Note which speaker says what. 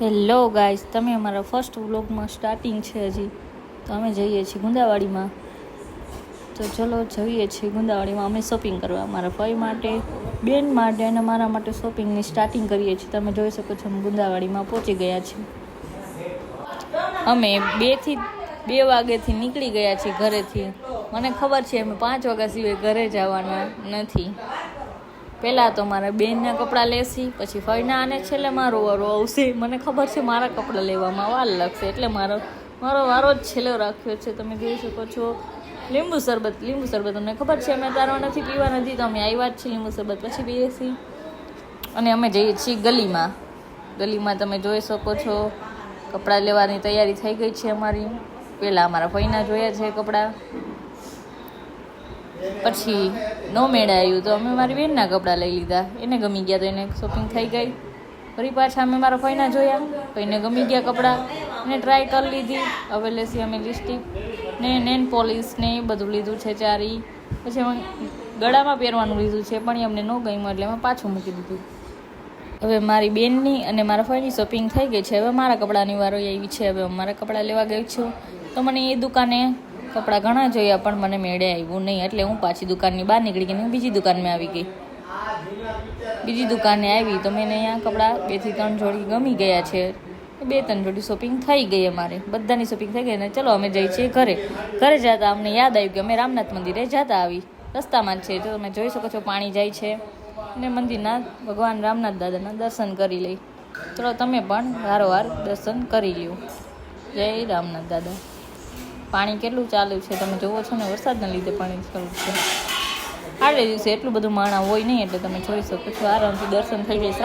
Speaker 1: Hello guys, તમે અમારા first વ્લોગમાં સ્ટાર્ટિંગ છે હજી તો અમે જઈએ છીએ ગુંદાવાડીમાં. તો ચલો જઈએ છીએ ગુંદાવાડીમાં અમે શોપિંગ કરવા, મારા ભાઈ માટે, બેન માટે અને મારા માટે શોપિંગની સ્ટાર્ટિંગ કરીએ છીએ. તમે જોઈ શકો છો અમે ગુંદાવાડીમાં પહોંચી ગયા છીએ. અમે 2 વાગ્યાથી નીકળી ગયા છીએ ઘરેથી. મને ખબર છે અમે 5 વાગ્યા સિવાય ઘરે જવાના નથી. પહેલાં તો મારા બેનના કપડાં લેશી, પછી ફઈના અને છેલ્લે મારો વારો આવશે. મને ખબર છે મારા કપડાં લેવામાં વાર લાગશે, એટલે મારો વારો જ છેલ્લો રાખ્યો છે. તમે જોઈ શકો છો લીંબુ શરબત અમને ખબર છે અમે તારવા નથી, પીવા નથી, તો અમે આવ્યા જ છીએ લીંબુ શરબત પછી પીએ છીએ. અને અમે જઈએ છીએ ગલીમાં તમે જોઈ શકો છો કપડાં લેવાની તૈયારી થઈ ગઈ છે અમારી. પહેલાં અમારા ફઈના જોયા છે કપડાં, પછી નો મેળા આવ્યું તો અમે મારી બેનના કપડાં લઈ લીધા. એને ગમી ગયા તો એને શોપિંગ થઈ ગઈ. ફરી પાછા અમે મારા ફઈના જોયા, ફઈને ગમી ગયા કપડાં, એને ટ્રાય કરી લીધી. હવે લેસી અમે લિપસ્ટિક ને નેન પોલિશ ને એ બધું લીધું છે ચારી. પછી અમે ગળામાં પહેરવાનું લીધું છે, પણ એ અમને ન ગમ્યું એટલે અમે પાછું મૂકી દીધું. હવે મારી બેનની અને મારા ફઈની શોપિંગ થઈ ગઈ છે. હવે મારા કપડાની વારો આવી છે. હવે મારા કપડાં લેવા ગઈ છું તો મને એ દુકાને કપડાં ઘણા જોયા પણ મને મેળે આવ્યું નહીં, એટલે હું પાછી દુકાનની બહાર નીકળી ગઈ. હું બીજી દુકાનમાં આવી ગઈ. બીજી દુકાને આવી તો મેં અહીંયા કપડાં 2 થી 3 જોડી ગમી ગયા છે. 2-3 જોડી શોપિંગ થઈ ગઈ અમારે, બધાની શોપિંગ થઈ ગઈ. ને ચલો અમે જઈએ છીએ ઘરે જતા અમને યાદ આવ્યું કે અમે રામનાથ મંદિરે જતા આવી રસ્તામાં જ છે. તો તમે જોઈ શકો છો પાણી જાય છે અને મંદિરના ભગવાન રામનાથ દાદાના દર્શન કરી લઈ. ચલો તમે પણ વારંવાર દર્શન કરી લ્યો. જય રામનાથ દાદા. પાણી કેટલું ચાલુ છે તમે જોવો છો ને, વરસાદના લીધે પાણી ચાલુ છે. આગલે દિવસે એટલું બધું માણા હોય નહીં, એટલે તમે જોઈ શકો છો આરામથી દર્શન થઈ જાય.